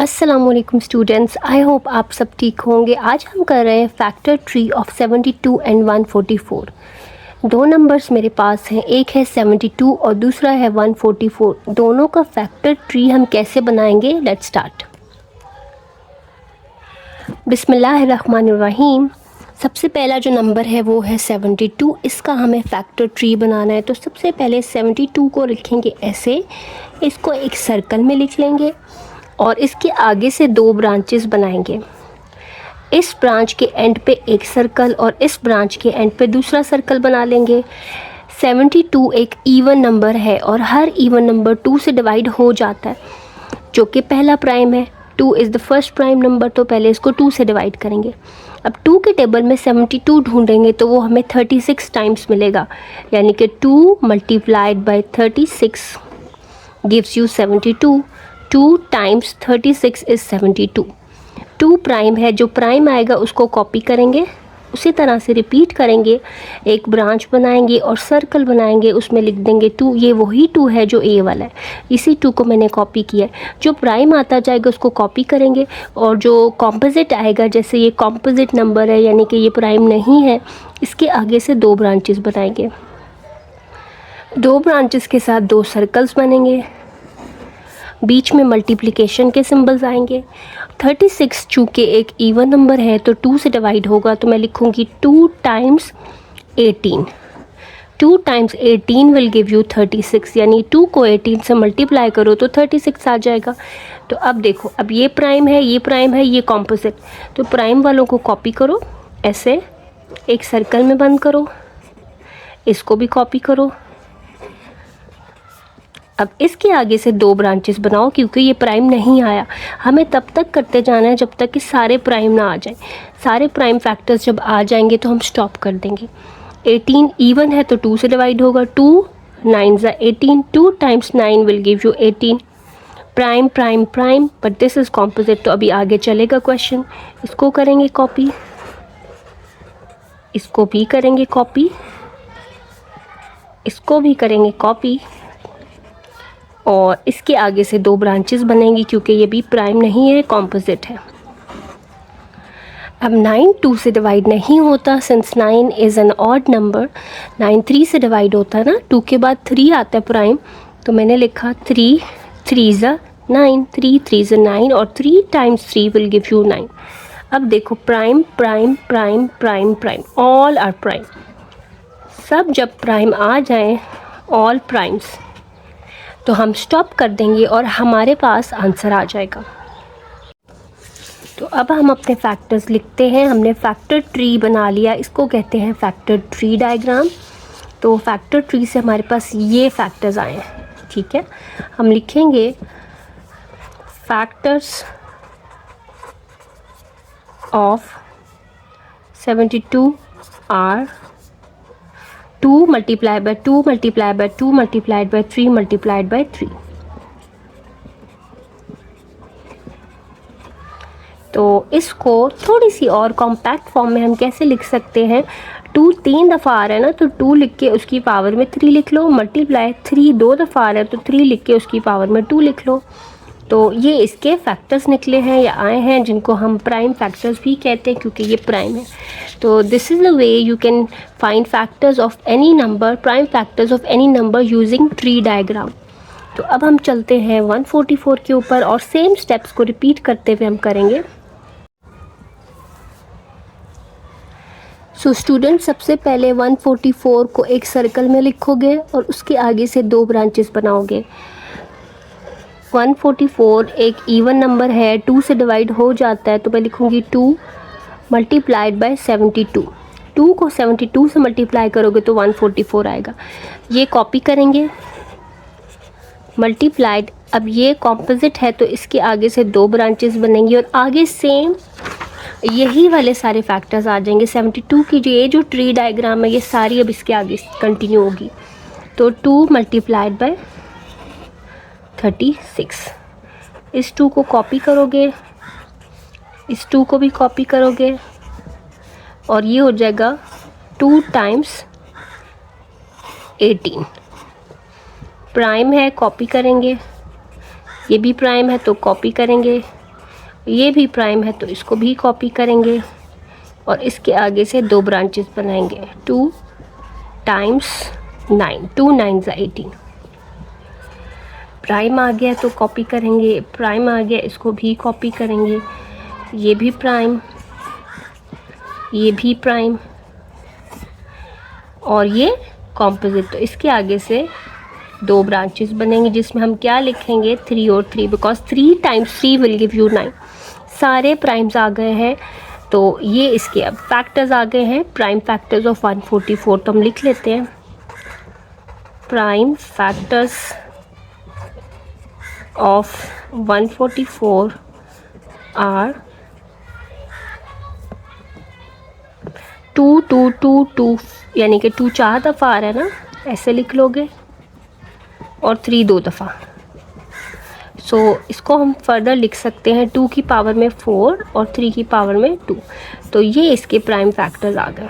अस्सलामुअलैकुम students, I hope आप सब ठीक होंगे। आज हम कर रहे हैं फैक्टर ट्री ऑफ 72 एंड 144। दो नंबर्स मेरे पास हैं, एक है 72 और दूसरा है 144। दोनों का फैक्टर ट्री हम कैसे बनाएंगे, लेट्स स्टार्ट। बिस्मिल्लाहिर्रहमानिर्रहीम। सबसे पहला जो नंबर है वो है 72। इसका हमें फैक्टर ट्री बनाना है, तो सबसे पहले 72 को लिखेंगे ऐसे, इसको एक सर्कल में लिख लेंगे और इसके आगे से दो ब्रांचेस बनाएंगे। इस ब्रांच के एंड पे एक सर्कल और इस ब्रांच के एंड पे दूसरा सर्कल बना लेंगे। 72 एक इवन नंबर है और हर इवन नंबर 2 से डिवाइड हो जाता है, जो कि पहला प्राइम है। 2 is the first prime number, तो पहले इसको 2 से डिवाइड करेंगे। अब 2 के टेबल में 72 ढूंढेंगे तो वो हमें 36 टाइम्स मिलेगा, यानी कि 2 multiplied by 36 gives you 72। 2 times 36 is 72। 2 prime है, जो प्राइम आएगा उसको कॉपी करेंगे, उसी तरह से रिपीट करेंगे। एक ब्रांच बनाएंगे और सर्कल बनाएंगे, उसमें लिख देंगे 2। ये वही 2 है जो ए वाला है, इसी 2 को मैंने कॉपी किया है। जो प्राइम आता जाएगा उसको कॉपी करेंगे और जो कॉम्पोजिट आएगा, जैसे ये कॉम्पोजिट नंबर है यानी कि ये प्राइम नहीं है, इसके आगे से दो ब्रांचेस बनाएंगे। दो ब्रांचेस के साथ दो सर्कल्स बनेंगे, बीच में मल्टीप्लिकेशन के सिंबल्स आएंगे। 36 चूँकि एक इवन नंबर है तो 2 से डिवाइड होगा, तो मैं लिखूँगी 2 times 18। 2 times 18 will give you 36, यानी 2 को 18 से मल्टीप्लाई करो तो 36 आ जाएगा। तो अब देखो, अब ये प्राइम है, ये प्राइम है, ये कॉम्पोजिट, तो प्राइम वालों को कॉपी करो, ऐसे एक सर्कल में बंद करो, इसको भी कॉपी करो। अब इसके आगे से दो ब्रांचेस बनाओ, क्योंकि ये प्राइम नहीं आया। हमें तब तक करते जाना है जब तक कि सारे प्राइम ना आ जाएं। सारे प्राइम फैक्टर्स जब आ जाएंगे तो हम स्टॉप कर देंगे। 18 इवन है तो 2 से डिवाइड होगा। 2 9 ज़ा 18, 2 times 9 will give you 18। Prime prime prime, but this is composite, तो अभी आगे चलेगा क्वेश्चन। इसको करेंगे कॉपी, इसको भी करेंगे कॉपी, इसको भी करेंगे कॉपी, और इसके आगे से दो ब्रांचेस बनेंगी क्योंकि ये भी प्राइम नहीं है, कॉम्पोजिट है। अब 9 2 से डिवाइड नहीं होता, since 9 is an odd number. 9 3 से डिवाइड होता है ना, 2 के बाद 3 आता है प्राइम, तो मैंने लिखा 3 3 ज़ा 9, 3 3 ज़ा 9, और 3 टाइम्स 3 विल गिव यू 9। अब देखो, prime prime prime prime prime, all are prime. सब जब प्राइम आ जाएं, ऑल प्राइम्स, तो हम स्टॉप कर देंगे और हमारे पास आंसर आ जाएगा। तो अब हम अपने फैक्टर्स लिखते हैं। हमने फैक्टर ट्री बना लिया, इसको कहते हैं फैक्टर ट्री डायग्राम। तो फैक्टर ट्री से हमारे पास ये फैक्टर्स आए हैं, ठीक है। हम लिखेंगे factors of 72 are 2 multiply by 2 multiply by 2 multiplied by 3 multiplied by 3। तो इसको थोड़ी सी और कॉम्पैक्ट फॉर्म में हम कैसे लिख सकते हैं। 2 3 दफ़ा आ रहा है ना, तो 2 लिख के उसकी पावर में 3 लिख लो। मल्टीप्लाई 3 2 दफ़ा आ रहा है तो 3 लिख के उसकी पावर में 2 लिख लो। तो ये इसके फैक्टर्स निकले हैं या आए हैं, जिनको हम प्राइम फैक्टर्स भी कहते हैं क्योंकि ये प्राइम है। तो this is the way you can find factors of any number, prime factors of any number using tree diagram. तो अब हम चलते हैं 144 के ऊपर और सेम स्टेप्स को रिपीट करते हुए हम करेंगे। सो स्टूडेंट, सबसे पहले 144 को एक सर्कल में लिखोगे और उसके आगे से दो ब्रांचेस बनाओगे। 144 एक इवन नंबर है, 2 से डिवाइड हो जाता है, तो मैं लिखूँगी 2 मल्टीप्लाइड बाय 72। 2 को 72 से मल्टीप्लाई करोगे तो 144 आएगा। ये कॉपी करेंगे, मल्टीप्लाइड। अब ये कॉम्पोजिट है तो इसके आगे से दो ब्रांचेस बनेंगी और आगे सेम यही वाले सारे फैक्टर्स आ जाएंगे। 72 की जो ट्री डायग्राम है, ये सारी अब इसके आगे कंटिन्यू होगी। तो 2 मल्टीप्लाइड बाय 36। इस 2 को कॉपी करोगे, इस 2 को भी कॉपी करोगे, और ये हो जाएगा 2 टाइम्स 18। प्राइम है, कॉपी करेंगे, ये भी प्राइम है तो कॉपी करेंगे, ये भी प्राइम है तो इसको भी कॉपी करेंगे और इसके आगे से 2 ब्रांचेस बनाएंगे। 2 टाइम्स 9, 2 9 18। प्राइम आ गया तो कॉपी करेंगे, प्राइम आ गया इसको भी कॉपी करेंगे, ये भी प्राइम, ये भी प्राइम और ये कॉम्पोजिट। तो इसके आगे से 2 ब्रांचेस बनेंगे जिसमें हम क्या लिखेंगे 3 और 3, because 3 times 3 will give you 9। सारे प्राइम्स आ गए हैं तो ये इसके अब फैक्टर्स आ गए हैं, प्राइम फैक्टर्स ऑफ 144। तो हम लिख लेते हैं प्राइम फैक्टर्स ऑफ 144 आर 2 2 2 2, यानी कि 2 4 दफ़ा आ रहा है ना, ऐसे लिख लोगे, और 3 2 दफ़ा। सो इसको हम फर्दर लिख सकते हैं 2 की पावर में 4 और 3 की पावर में 2। तो ये इसके प्राइम फैक्टर्स आ गए।